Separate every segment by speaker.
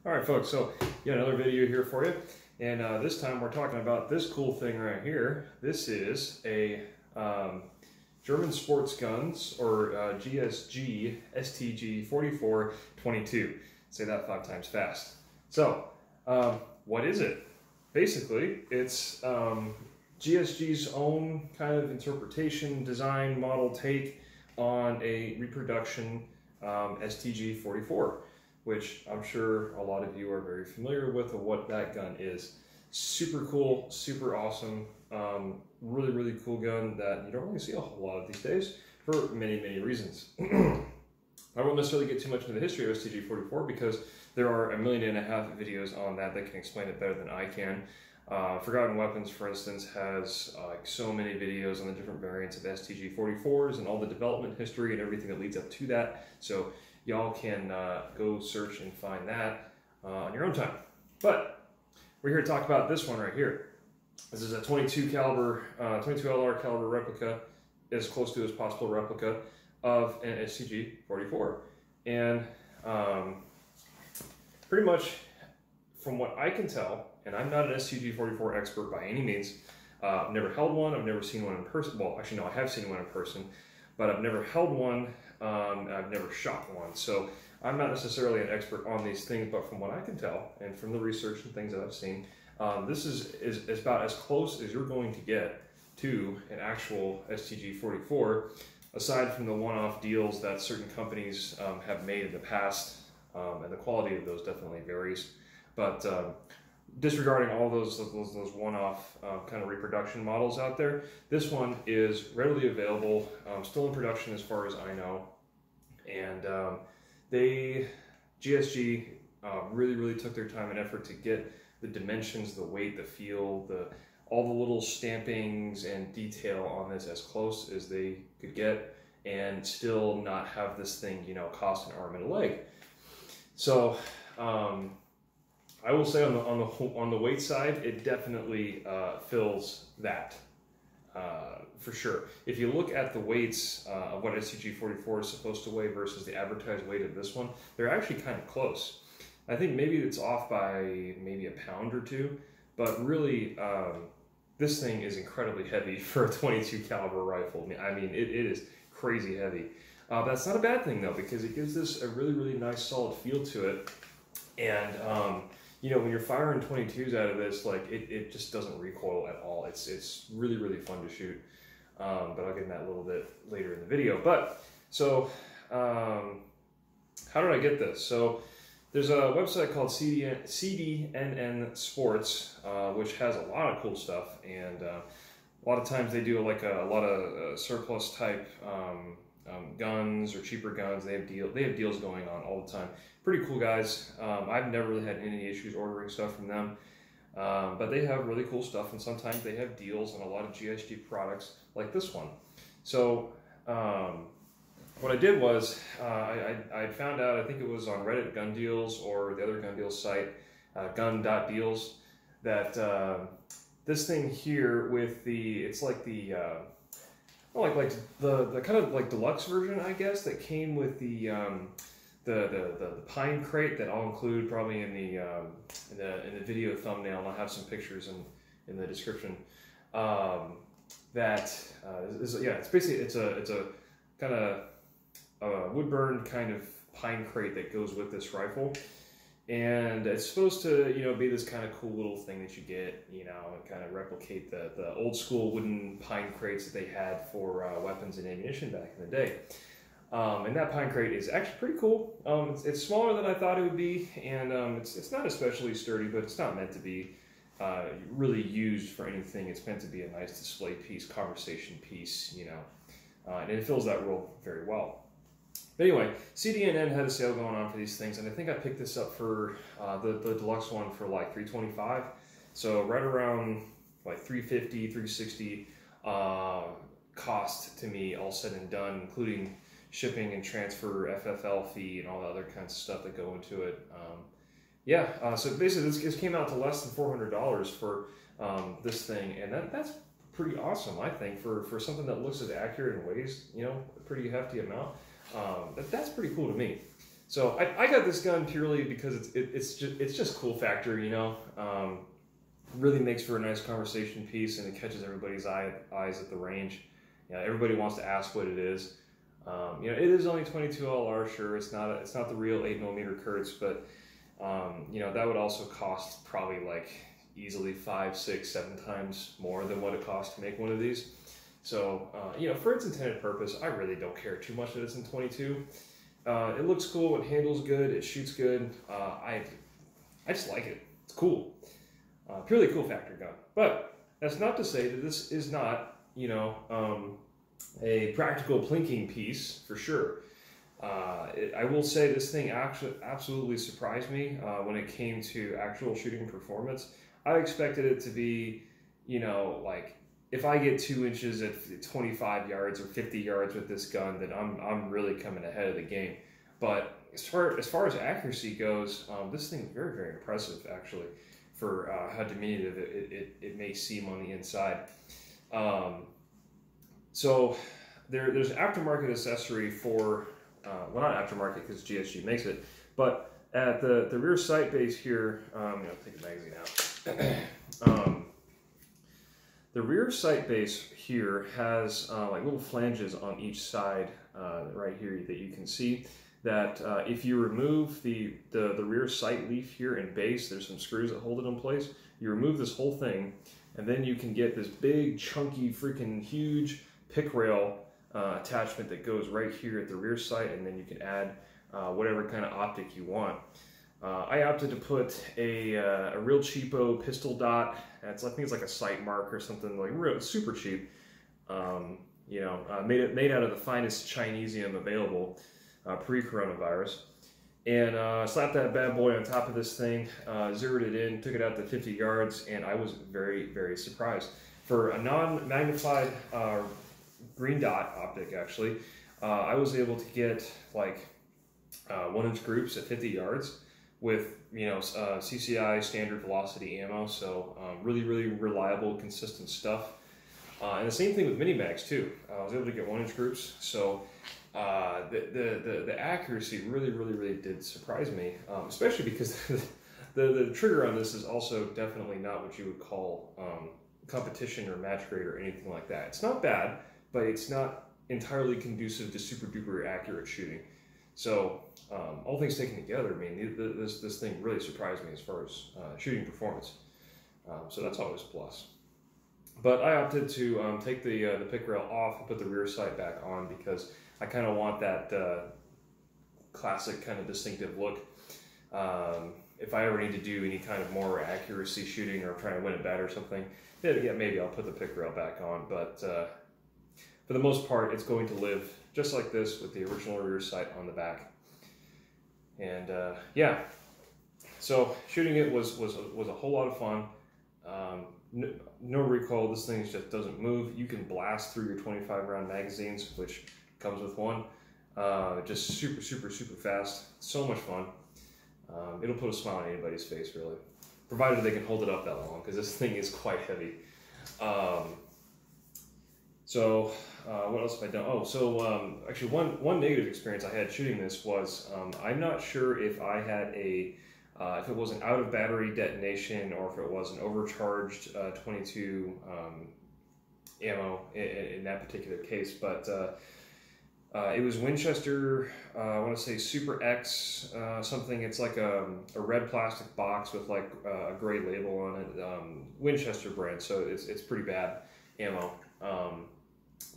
Speaker 1: All right, folks, so another video here for you. And this time we're talking about this cool thing right here. This is a German sports guns, or GSG STG 4422. Say that 5 times fast. So, what is it? Basically, it's GSG's own kind of interpretation, design, model take on a reproduction STG 44, which I'm sure a lot of you are very familiar with of what that gun is. Super cool, super awesome, really, really cool gun that you don't really see a whole lot of these days for many, many reasons. I won't necessarily get too much into the history of STG 44 because there are 1.5 million videos on that that can explain it better than I can. Forgotten Weapons, for instance, has so many videos on the different variants of STG 44s and all the development history and everything that leads up to that. So y'all can go search and find that on your own time. But we're here to talk about this one right here. This is a 22 caliber, 22 LR caliber replica, as close to as possible replica of an STG 44. And pretty much, from what I can tell, and I'm not an STG 44 expert by any means. I've never held one. I've never seen one in person. Well, actually, no, I have seen one in person, but I've never held one. I've never shot one. So I'm not necessarily an expert on these things, but from what I can tell, and from the research and things that I've seen, this is about as close as you're going to get to an actual STG 44, aside from the one-off deals that certain companies have made in the past, and the quality of those definitely varies. But disregarding all those one-off kind of reproduction models out there, this one is readily available, still in production as far as I know, and GSG really took their time and effort to get the dimensions, the weight, the feel, all the little stampings and detail on this as close as they could get, and still not have this thing, you know, cost an arm and a leg. So I will say on the weight side, it definitely fills that for sure. If you look at the weights of what STG 44 is supposed to weigh versus the advertised weight of this one, they're actually kind of close. I think maybe it's off by maybe a pound or two, but really this thing is incredibly heavy for a 22 caliber rifle. I mean, it is crazy heavy. That's not a bad thing though, because it gives this a really nice solid feel to it. And you know, when you're firing 22s out of this, like it just doesn't recoil at all. It's really fun to shoot. But I'll get in that a little bit later in the video. But so how did I get this? So there's a website called CDNN Sports, which has a lot of cool stuff, and a lot of times they do like a lot of surplus type guns or cheaper guns. They have deals going on all the time. Pretty cool guys. I've never really had any issues ordering stuff from them, but they have really cool stuff, and sometimes they have deals on a lot of GSG products like this one. So what I did was I found out, I think it was on Reddit Gun Deals or the other gun deals site, gun.deals, that this thing here with it's like the like the kind of like deluxe version, I guess, that came with the pine crate that I'll include probably in the video thumbnail, and I'll have some pictures in the description. It's basically it's a kind of wood burned kind of pine crate that goes with this rifle, and it's supposed to, you know, be this kind of cool little thing that you get, you know, and kind of replicate the old school wooden pine crates that they had for weapons and ammunition back in the day. And that pine crate is actually pretty cool. It's smaller than I thought it would be, and it's not especially sturdy, but it's not meant to be really used for anything. It's meant to be a nice display piece, conversation piece, you know, and it fills that role very well. But anyway, CDNN had a sale going on for these things, and I think I picked this up for the deluxe one for like $325. So right around like $350, $360 cost to me, all said and done, including shipping and transfer, FFL fee, and all the other kinds of stuff that go into it. So basically this came out to less than $400 for this thing, and that's pretty awesome, I think, for something that looks as accurate and weighs, you know, a pretty hefty amount. That's pretty cool to me. So I got this gun purely because it's just cool factor, you know. Really makes for a nice conversation piece, and it catches everybody's eyes at the range. Yeah, everybody wants to ask what it is. You know, it is only 22 LR, sure. It's not the real 8mm Kurtz, but you know, that would also cost probably like easily 5, 6, 7 times more than what it costs to make one of these. So you know, for its intended purpose, I really don't care too much that it's in 22. It looks cool. It handles good. It shoots good. I just like it. It's cool. Purely cool factor gun. But that's not to say that this is not, you know, a practical plinking piece for sure. I will say this thing actually absolutely surprised me when it came to actual shooting performance. I expected it to be, you know, like if I get 2 inches at 25 yards or 50 yards with this gun, then I'm really coming ahead of the game. But as far as accuracy goes, this thing is very, very impressive actually for how diminutive it may seem on the inside. So there's an aftermarket accessory for, well, not aftermarket because GSG makes it, but at the rear sight base here, I'm gonna take the magazine out. The rear sight base here has like little flanges on each side right here that you can see. That if you remove the rear sight leaf here and base, there's some screws that hold it in place. You remove this whole thing, and then you can get this big, chunky, freaking huge pick rail attachment that goes right here at the rear sight, and then you can add whatever kind of optic you want. I opted to put a real cheapo pistol dot. I think it's like a sight mark or something, like real super cheap. You know, made out of the finest Chinesium available pre-coronavirus, and slapped that bad boy on top of this thing, zeroed it in, took it out to 50 yards, and I was very, very surprised. For a non-magnified green dot optic, actually, I was able to get like 1-inch groups at 50 yards with, you know, CCI standard velocity ammo, so really, really reliable, consistent stuff. And the same thing with mini mags too. I was able to get 1-inch groups, so the accuracy really did surprise me, especially because the trigger on this is also definitely not what you would call competition or match grade or anything like that. It's not bad, but it's not entirely conducive to super duper accurate shooting. So all things taken together, I mean, this thing really surprised me as far as shooting performance. So that's always a plus. But I opted to take the pick rail off and put the rear sight back on because I kind of want that classic kind of distinctive look. If I ever need to do any kind of more accuracy shooting or trying to win a bet or something, yeah, maybe I'll put the pick rail back on. But for the most part, it's going to live just like this with the original rear sight on the back. And yeah, so shooting it was a whole lot of fun. No recoil. This thing just doesn't move. You can blast through your 25 round magazines, which comes with one. Just super fast. So much fun. It'll put a smile on anybody's face, really, provided they can hold it up that long, because this thing is quite heavy. So what else have I done? Oh, so actually one negative experience I had shooting this was I'm not sure if I had if it was an out of battery detonation or if it was an overcharged 22 ammo in that particular case, but it was Winchester, I want to say Super X something. It's like a red plastic box with like a gray label on it, Winchester brand, so it's pretty bad ammo.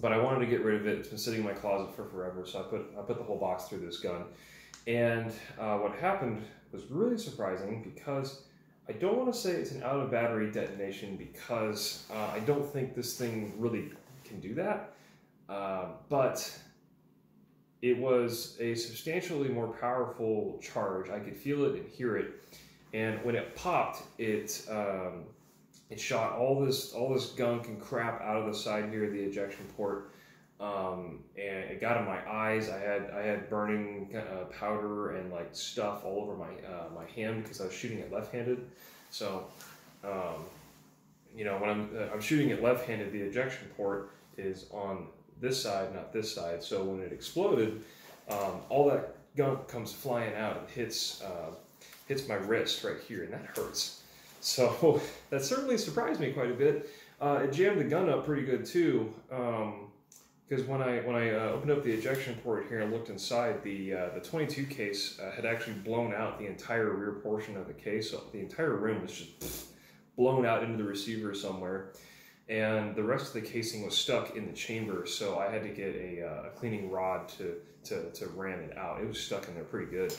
Speaker 1: But I wanted to get rid of it. It's been sitting in my closet for forever, so I put the whole box through this gun. And what happened was really surprising, because I don't want to say it's an out of battery detonation, because I don't think this thing really can do that. But it was a substantially more powerful charge. I could feel it and hear it, and when it popped, it shot all this gunk and crap out of the side here of the ejection port, and it got in my eyes. I had burning powder and like stuff all over my hand because I was shooting it left-handed. So you know, when I'm shooting it left-handed, the ejection port is on this side, not this side. So when it exploded, all that gunk comes flying out and hits my wrist right here, and that hurts. So that certainly surprised me quite a bit. It jammed the gun up pretty good too, because when I opened up the ejection port here and looked inside, the 22 case had actually blown out the entire rear portion of the case. So the entire rim was just blown out into the receiver somewhere, and the rest of the casing was stuck in the chamber. So I had to get a cleaning rod to ram it out. It was stuck in there pretty good.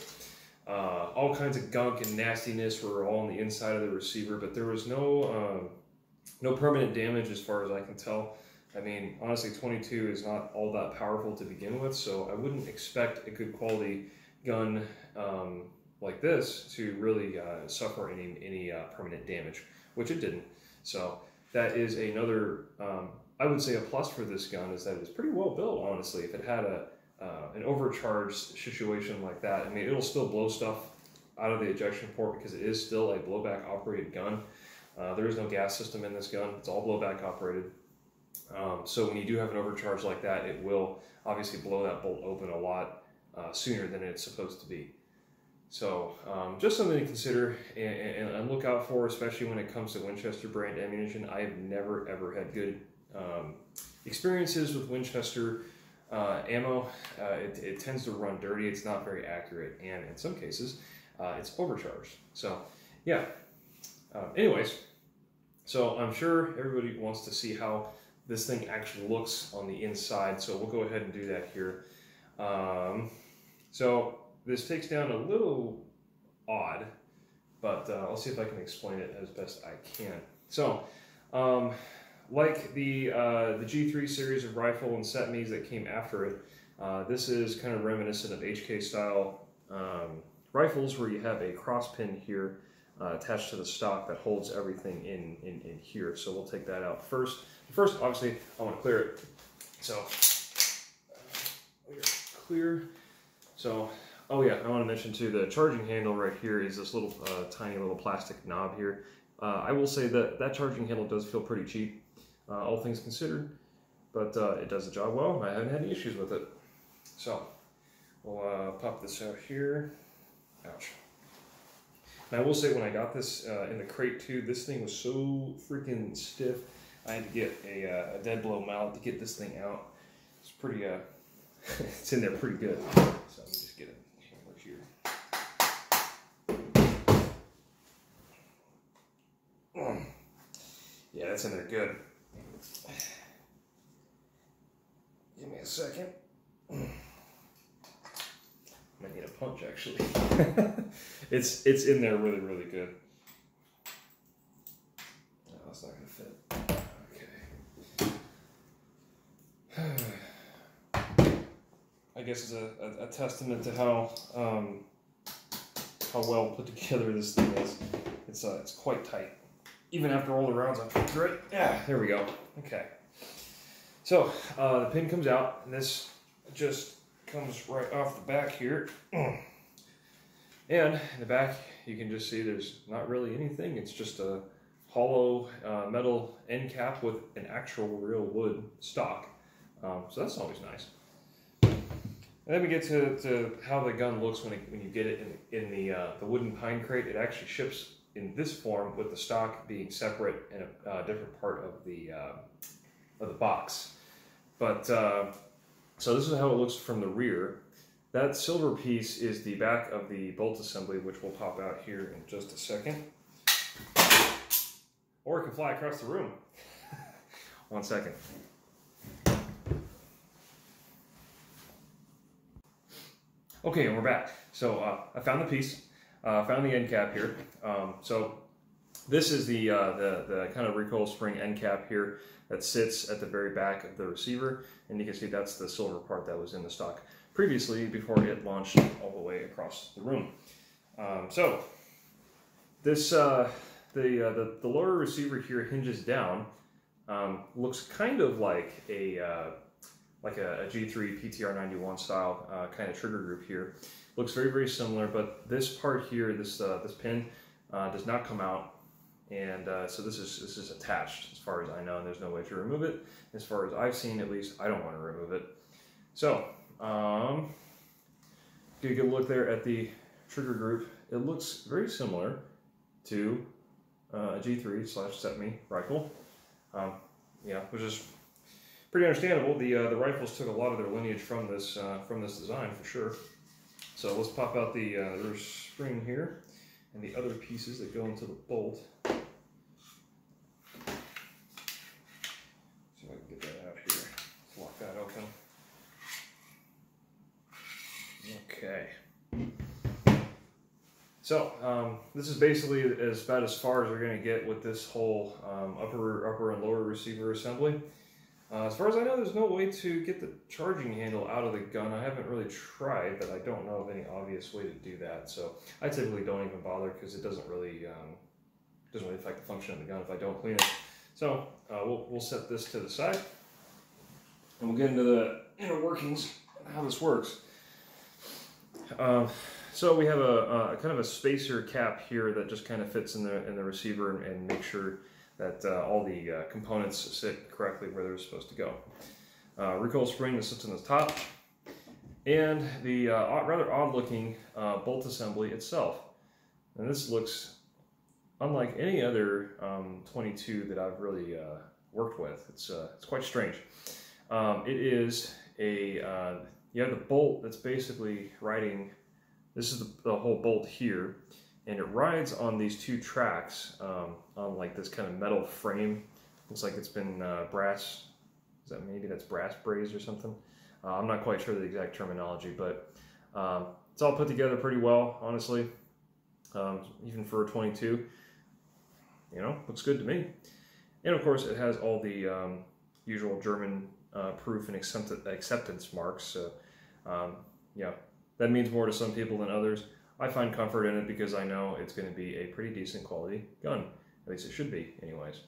Speaker 1: All kinds of gunk and nastiness were all on the inside of the receiver, but there was no permanent damage as far as I can tell. I mean, honestly, 22 is not all that powerful to begin with, so I wouldn't expect a good quality gun like this to really suffer any permanent damage, which it didn't. So that is another, I would say a plus for this gun, is that it's pretty well built, honestly. If it had an overcharged situation like that, I mean, it'll still blow stuff out of the ejection port because it is still a blowback operated gun. There is no gas system in this gun. It's all blowback operated. So when you do have an overcharge like that, it will obviously blow that bolt open a lot sooner than it's supposed to be. So just something to consider and look out for, especially when it comes to Winchester brand ammunition. I have never ever had good experiences with Winchester ammo. It tends to run dirty. It's not very accurate, and in some cases it's overcharged. So yeah, anyways, so I'm sure everybody wants to see how this thing actually looks on the inside, so we'll go ahead and do that here. So this takes down a little odd, but I'll see if I can explain it as best I can. So like the G3 series of rifle and set me's that came after it, this is kind of reminiscent of HK style rifles, where you have a cross pin here attached to the stock that holds everything in here. So we'll take that out first. First, obviously, I want to clear it. So clear. So, oh yeah, I want to mention too, the charging handle right here is this little tiny little plastic knob here. I will say that that charging handle does feel pretty cheap, all things considered, but it does the job well. I haven't had any issues with it. So we'll pop this out here. Ouch. And I will say, when I got this in the crate too, this thing was so freaking stiff. I had to get a dead blow mallet to get this thing out. It's pretty, it's in there pretty good. So let me just get it here. Yeah, that's in there good. Give me a second. Might need a punch, actually. It's in there really, really good. No, that's not gonna fit. Okay. I guess it's a testament to how well put together this thing is. It's quite tight. Even after all the rounds I've put through it. Yeah, there we go. Okay. So the pin comes out, and this just comes right off the back here. And in the back, you can just see there's not really anything. It's just a hollow metal end cap with an actual real wood stock. So that's always nice. And then we get to how the gun looks when you get it in the wooden pine crate. It actually ships in this form, with the stock being separate in a different part of the box. But so this is how it looks from the rear. That silver piece is the back of the bolt assembly, which will pop out here in just a second. Or it can fly across the room. 1 second. Okay, and we're back. So I found the piece, found the end cap here. So this is the kind of recoil spring end cap here that sits at the very back of the receiver, and you can see that's the silver part that was in the stock previously before it launched all the way across the room. So this the lower receiver here hinges down. Looks kind of like a G3 PTR91 style kind of trigger group here. Looks very, very similar, but this part here, this pin, does not come out, and so this is attached as far as I know, and there's no way to remove it. As far as I've seen, at least, I don't want to remove it. So get a good look there at the trigger group. It looks very similar to a G3/semi rifle. Yeah, which is pretty understandable. The rifles took a lot of their lineage from this design for sure. So let's pop out the spring here and the other pieces that go into the bolt. See if I can get that out here. Let's lock that open. Okay. So this is basically about as far as we're going to get with this whole upper and lower receiver assembly. As far as I know, there's no way to get the charging handle out of the gun. I haven't really tried, but I don't know of any obvious way to do that. So I typically don't even bother because it doesn't really affect the function of the gun if I don't clean it. So we'll set this to the side, and we'll get into the inner workings of how this works. So we have a kind of a spacer cap here that just kind of fits in the receiver and make sure that all the components sit correctly where they're supposed to go. Recoil spring that sits on the top, and the rather odd-looking bolt assembly itself. And this looks unlike any other 22 that I've really worked with. It's quite strange. It is you have the bolt that's basically riding. This is the whole bolt here, and it rides on these two tracks on like this kind of metal frame. Looks like it's been brass. Maybe that's brass brazed or something? I'm not quite sure the exact terminology, but it's all put together pretty well, honestly. Even for a 22, you know, looks good to me. And of course, it has all the usual German proof and acceptance marks. So yeah, that means more to some people than others. I find comfort in it because I know it's going to be a pretty decent quality gun. At least it should be, anyways.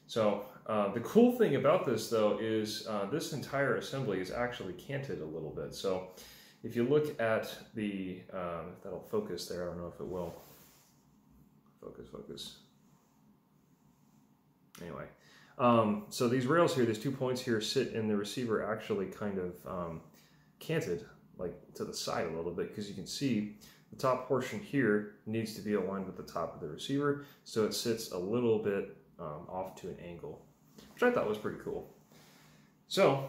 Speaker 1: So the cool thing about this, though, is this entire assembly is actually canted a little bit. So if you look at the, if that'll focus there, I don't know if it will. Focus. Anyway, so these rails here, these 2 points here sit in the receiver actually kind of canted, like to the side a little bit, because you can see the top portion here needs to be aligned with the top of the receiver, so it sits a little bit off to an angle, which I thought was pretty cool. So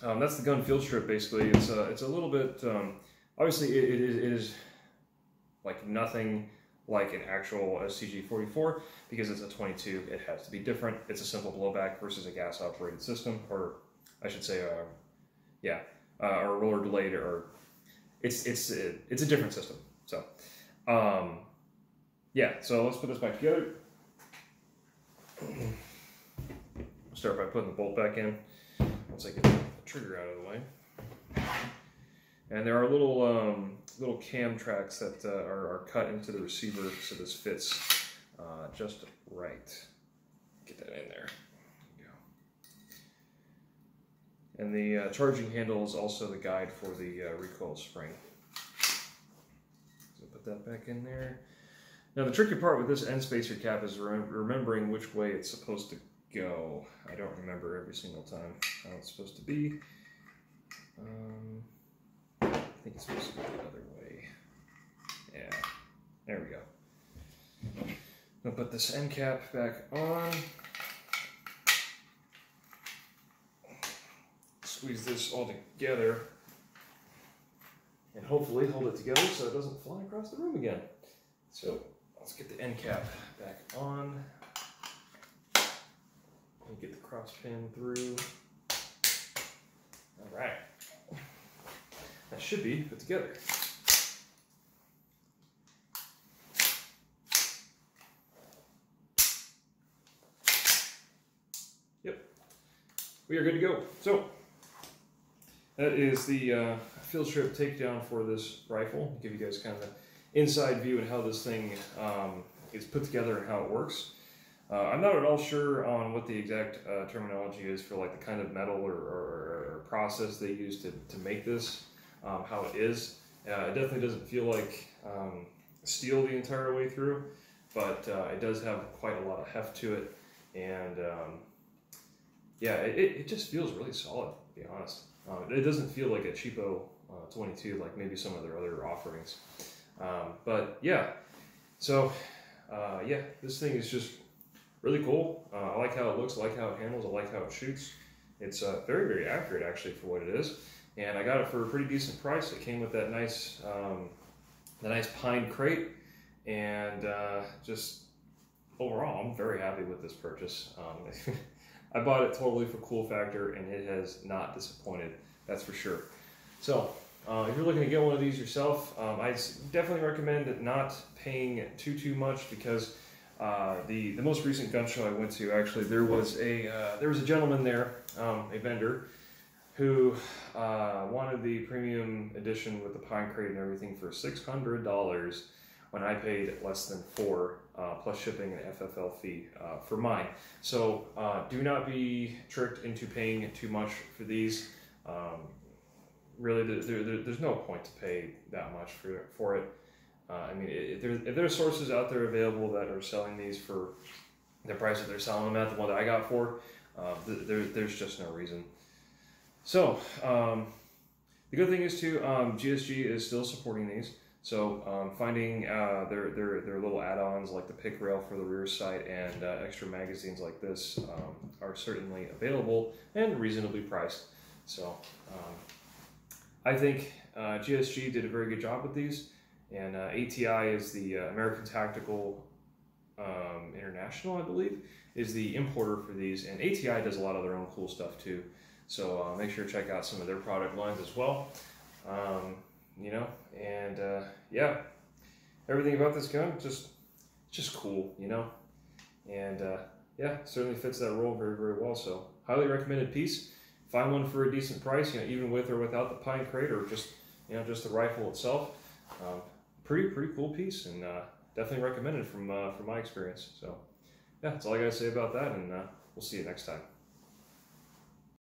Speaker 1: that's the gun field strip. Basically, it's a little bit obviously it is like nothing like an actual STG 44 because it's a 22. It has to be different. It's a simple blowback versus a gas operated system, or I should say or roller delayed, or it's a different system. So yeah, so let's put this back together. I'll start by putting the bolt back in once I get the trigger out of the way. And there are little cam tracks that are cut into the receiver, so this fits just right. Get that in there. And the charging handle is also the guide for the recoil spring. So put that back in there. Now the tricky part with this end spacer cap is remembering which way it's supposed to go. I don't remember every single time how it's supposed to be. I think it's supposed to be the other way. Yeah, there we go. I'll put this end cap back on. Squeeze this all together and hopefully hold it together so it doesn't fly across the room again. So let's get the end cap back on and get the cross pin through. All right, that should be put together. Yep, we are good to go. So that is the field strip takedown for this rifle. Give you guys kind of an inside view of how this thing is put together and how it works. I'm not at all sure on what the exact terminology is for like the kind of metal or process they use to make this, how it is. It definitely doesn't feel like steel the entire way through, but it does have quite a lot of heft to it, and yeah, it just feels really solid, to be honest. It doesn't feel like a cheapo 22 like maybe some of their other offerings. But yeah, so yeah, this thing is just really cool. I like how it looks, I like how it handles, I like how it shoots. It's very, very accurate actually for what it is. And I got it for a pretty decent price. It came with that nice pine crate, and just overall, I'm very happy with this purchase. I bought it totally for cool factor, and it has not disappointed, that's for sure. So if you're looking to get one of these yourself, I definitely recommend not paying too much, because the most recent gun show I went to, actually, there was a gentleman there, a vendor, who wanted the premium edition with the pine crate and everything for $600 when I paid less than $4 plus shipping and FFL fee for mine. So do not be tricked into paying too much for these. Really, there's no point to pay that much for it. I mean, if there are sources out there available that are selling these for the price that they're selling them at, the one that I got for, there's just no reason. So the good thing is too, GSG is still supporting these. So finding their little add-ons like the pick rail for the rear sight and extra magazines like this are certainly available and reasonably priced. So I think GSG did a very good job with these, and ATI is the American Tactical International, I believe, is the importer for these, and ATI does a lot of their own cool stuff too. So make sure to check out some of their product lines as well. You know, and yeah, everything about this gun just cool, you know, and yeah, certainly fits that role very, very well. So highly recommended piece. Find one for a decent price, you know, even with or without the pine crate, or just, you know, just the rifle itself. Pretty cool piece, and definitely recommended from my experience. So yeah, that's all I gotta say about that, and we'll see you next time.